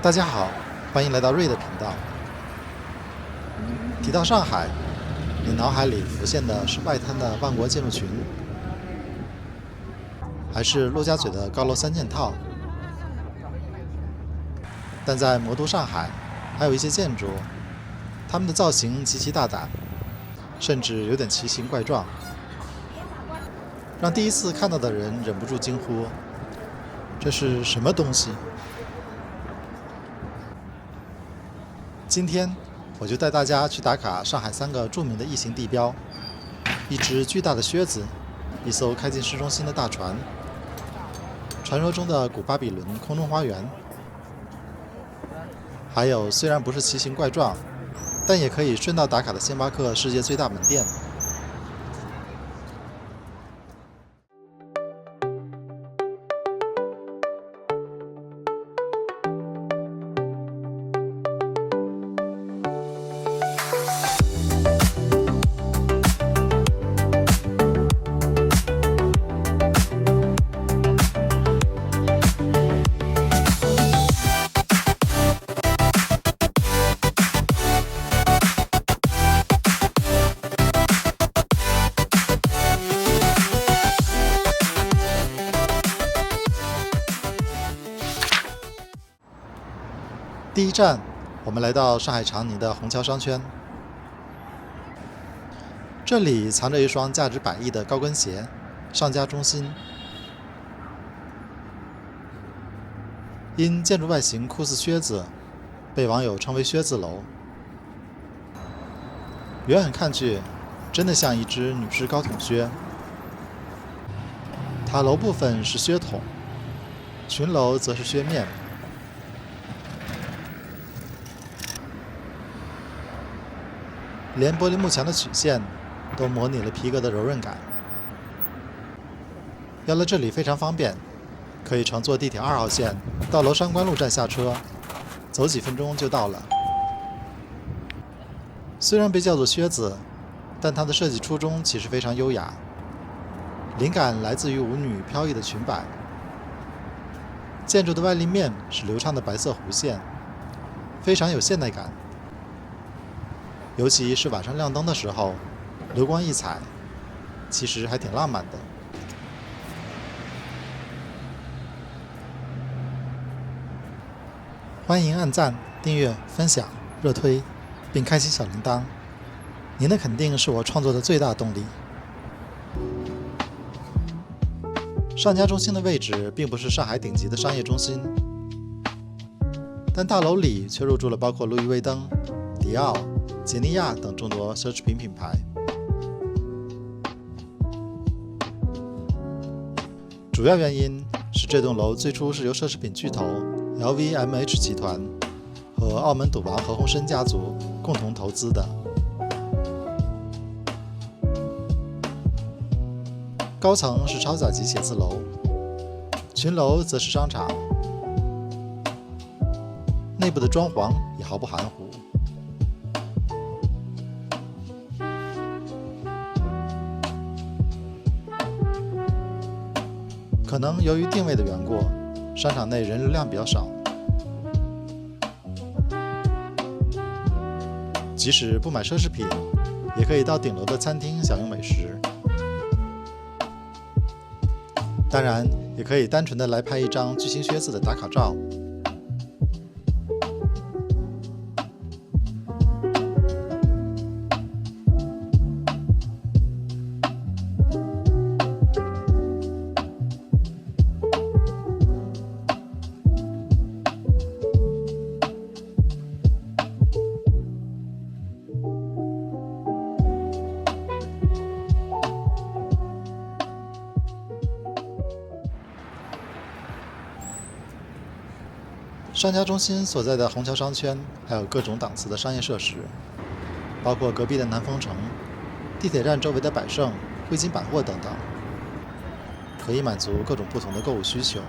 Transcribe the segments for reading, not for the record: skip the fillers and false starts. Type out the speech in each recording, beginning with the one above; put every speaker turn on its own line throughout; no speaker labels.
大家好，欢迎来到瑞的频道。提到上海，你脑海里浮现的是外滩的万国建筑群，还是陆家嘴的高楼三件套？但在魔都上海，还有一些建筑，它们的造型极其大胆，甚至有点奇形怪状，让第一次看到的人忍不住惊呼：这是什么东西？今天我就带大家去打卡上海3个著名的异形地标：一只巨大的靴子，一艘开进市中心的大船，传说中的古巴比伦空中花园，还有虽然不是奇形怪状，但也可以顺道打卡的星巴克世界最大门店。第一站，我们来到上海长宁的虹桥商圈。这里藏着一双价值100亿的高跟鞋，上家中心。因建筑外形酷似靴子，被网友称为靴子楼。远远看去，真的像一只女士高筒靴。塔楼部分是靴筒，裙楼则是靴面。连玻璃幕墙的曲线都模拟了皮革的柔韧感。要来这里非常方便，可以乘坐地铁2号线到娄山关路站下车，走几分钟就到了。虽然被叫做靴子，但它的设计初衷其实非常优雅，灵感来自于舞女飘逸的裙摆。建筑的外立面是流畅的白色弧线，非常有现代感。尤其是晚上亮灯的时候，流光溢彩，其实还挺浪漫的。欢迎按赞、订阅、分享、热推，并开启小铃铛，您的肯定是我创作的最大动力。上家中心的位置并不是上海顶级的商业中心，但大楼里却入驻了包括路易威登、迪奥、杰尼亚等众多奢侈品品牌。主要原因是这栋楼最初是由奢侈品巨头 LVMH 集团和澳门赌王何鸿燊家族共同投资的。高层是超甲级写字楼，群楼则是商场，内部的装潢也毫不含糊。可能由于定位的缘故，商场内人流量比较少。即使不买奢侈品，也可以到顶楼的餐厅享用美食。当然，也可以单纯的来拍一张巨型靴子的打卡照。商家中心所在的虹桥商圈还有各种档次的商业设施，包括隔壁的南丰城、地铁站周围的百盛、汇金百货等等，可以满足各种不同的购物需求。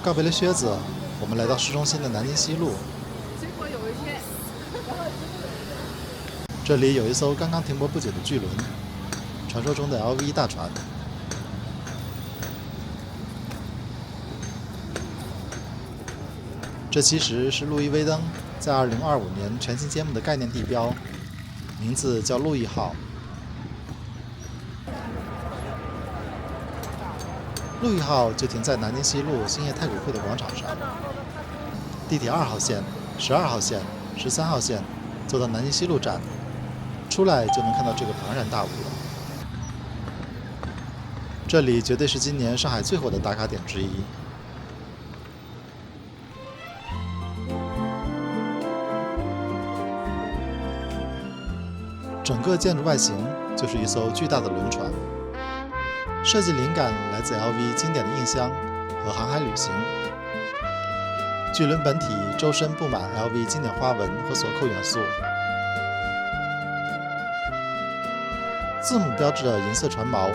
告别了靴子，我们来到市中心的南京西路。这里有一艘刚刚停泊不久的巨轮，传说中的 LV 大船。这其实是路易威登在2025年全新揭幕的概念地标，名字叫路易号。路易号就停在南京西路兴业太古汇的广场上，地铁2号线、12号线、13号线坐到南京西路站，出来就能看到这个庞然大物了。这里绝对是今年上海最火的打卡点之一。整个建筑外形就是一艘巨大的轮船，设计灵感来自 LV 经典的印箱和航海旅行。巨轮本体周身布满 LV 经典花纹和锁扣元素，字母标志的银色船锚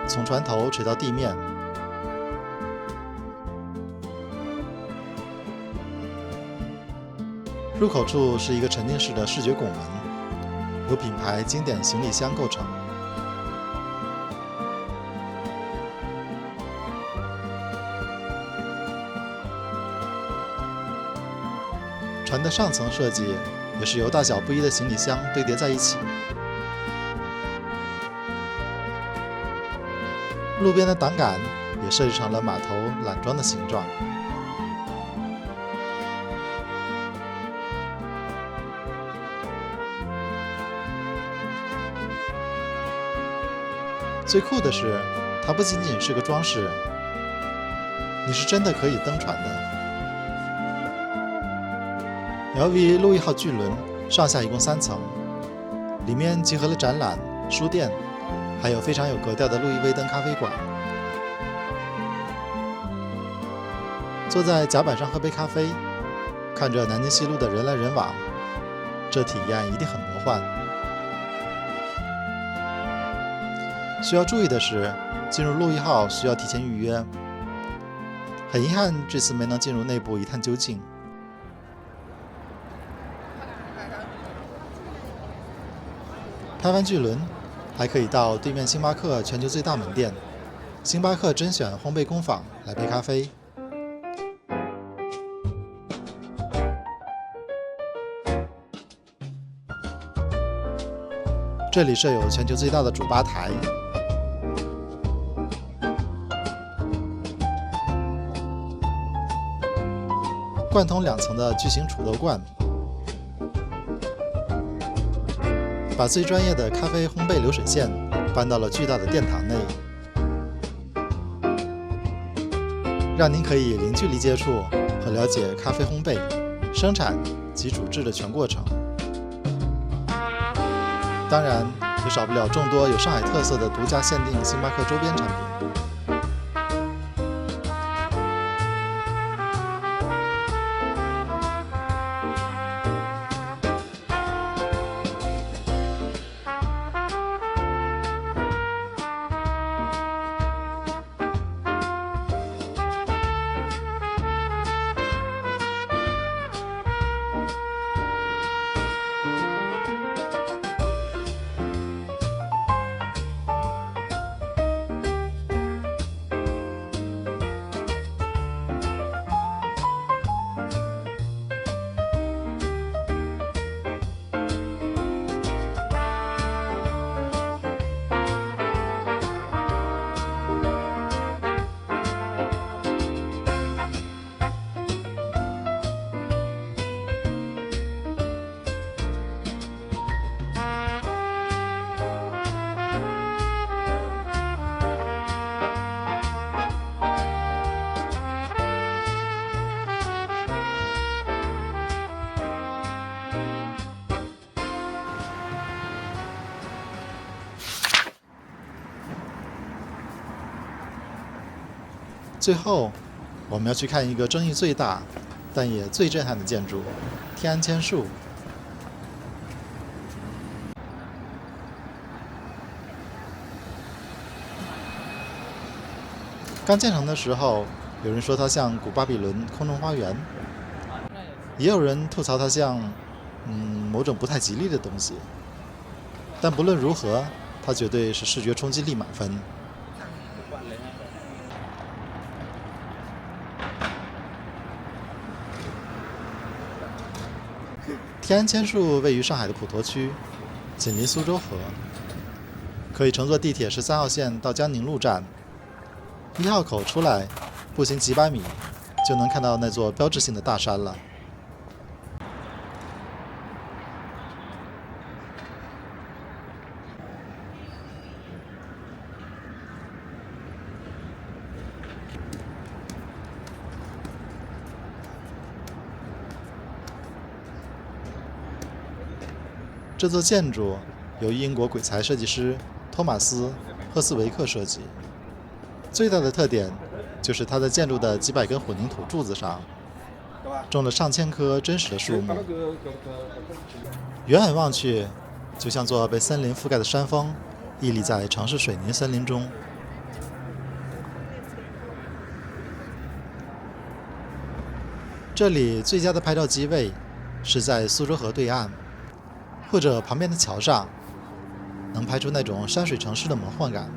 从船头垂到地面。入口处是一个沉浸式的视觉拱门，由品牌经典行李箱构成。船的上层设计也是由大小不一的行李箱堆叠在一起。路边的挡杆也设计成了码头缆桩的形状。最酷的是，它不仅仅是个装饰，你是真的可以登船的。LV 路易号巨轮上下一共3层，里面集合了展览、书店，还有非常有格调的路易威登咖啡馆。坐在甲板上喝杯咖啡，看着南京西路的人来人往，这体验一定很魔幻。需要注意的是，进入路易号需要提前预约。很遗憾，这次没能进入内部一探究竟。拍完巨轮，还可以到对面星巴克全球最大门店——星巴克甄选烘焙工坊来杯咖啡。这里设有全球最大的主吧台，贯通2层的巨型储豆罐，把最专业的咖啡烘焙流水线搬到了巨大的殿堂内，让您可以零距离接触和了解咖啡烘焙、生产及煮制的全过程。当然，也少不了众多有上海特色的独家限定星巴克周边产品。最后，我们要去看一个争议最大，但也最震撼的建筑——天安千树。刚建成的时候，有人说它像古巴比伦空中花园，也有人吐槽它像某种不太吉利的东西。但不论如何，它绝对是视觉冲击力满分。天安千树位于上海的普陀区，紧邻苏州河，可以乘坐地铁13号线到江宁路站，1号口出来，步行几百米就能看到那座标志性的大山了。这座建筑由英国鬼才设计师托马斯·赫斯维克设计，最大的特点就是它在建筑的几百根混凝土柱子上种了上千棵真实的树木，远远望去，就像座被森林覆盖的山峰屹立在城市水泥森林中。这里最佳的拍照机位是在苏州河对岸，或者旁边的桥上，能拍出那种山水城市的魔幻感。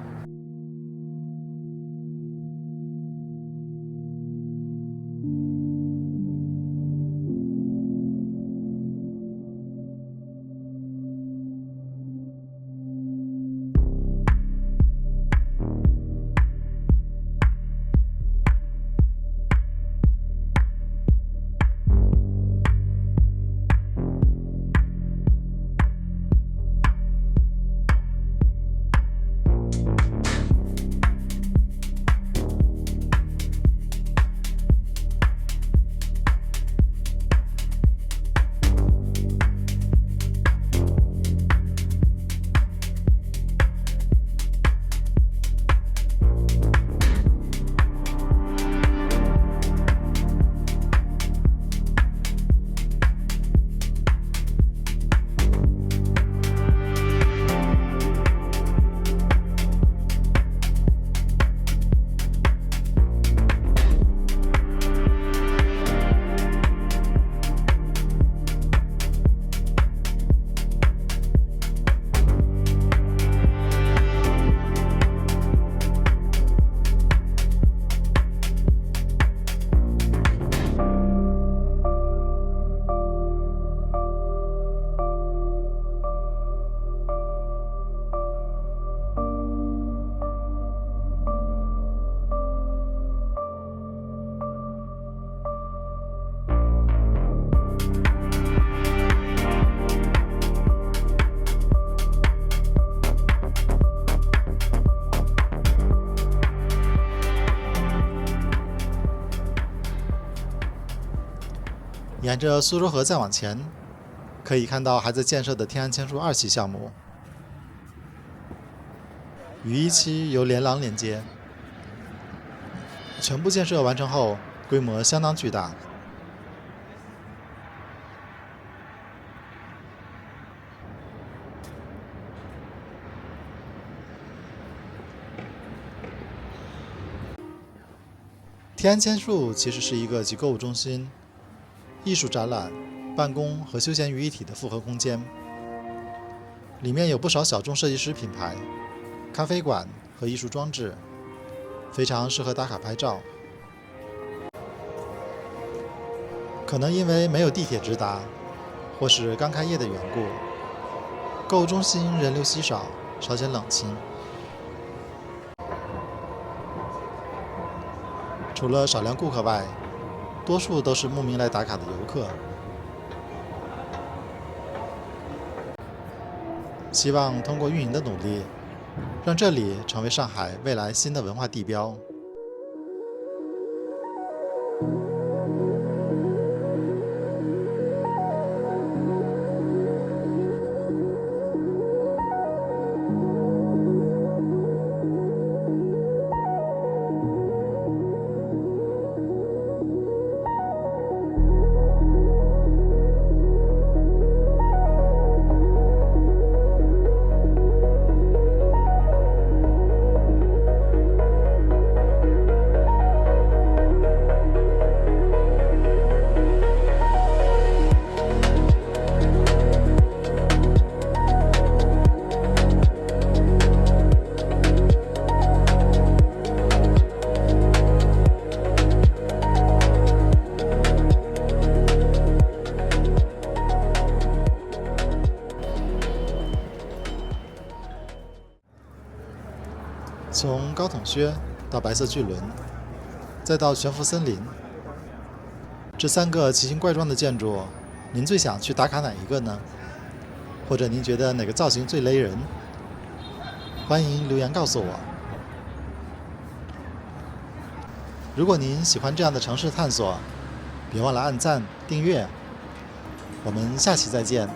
沿着苏州河再往前，可以看到还在建设的天安千树2期项目，与1期由连廊连接，全部建设完成后，规模相当巨大。天安千树其实是一个集购物中心、艺术展览、办公和休闲于一体的复合空间，里面有不少小众设计师品牌、咖啡馆和艺术装置，非常适合打卡拍照。可能因为没有地铁直达，或是刚开业的缘故，购物中心人流稀少，稍显冷清。除了少量顾客外，多数都是慕名来打卡的游客。希望通过运营的努力，让这里成为上海未来新的文化地标。从高筒靴到白色巨轮，再到悬浮森林，这3个奇形怪状的建筑，您最想去打卡哪一个呢？或者您觉得哪个造型最勒人？欢迎留言告诉我。如果您喜欢这样的城市探索，别忘了按赞、订阅。我们下期再见。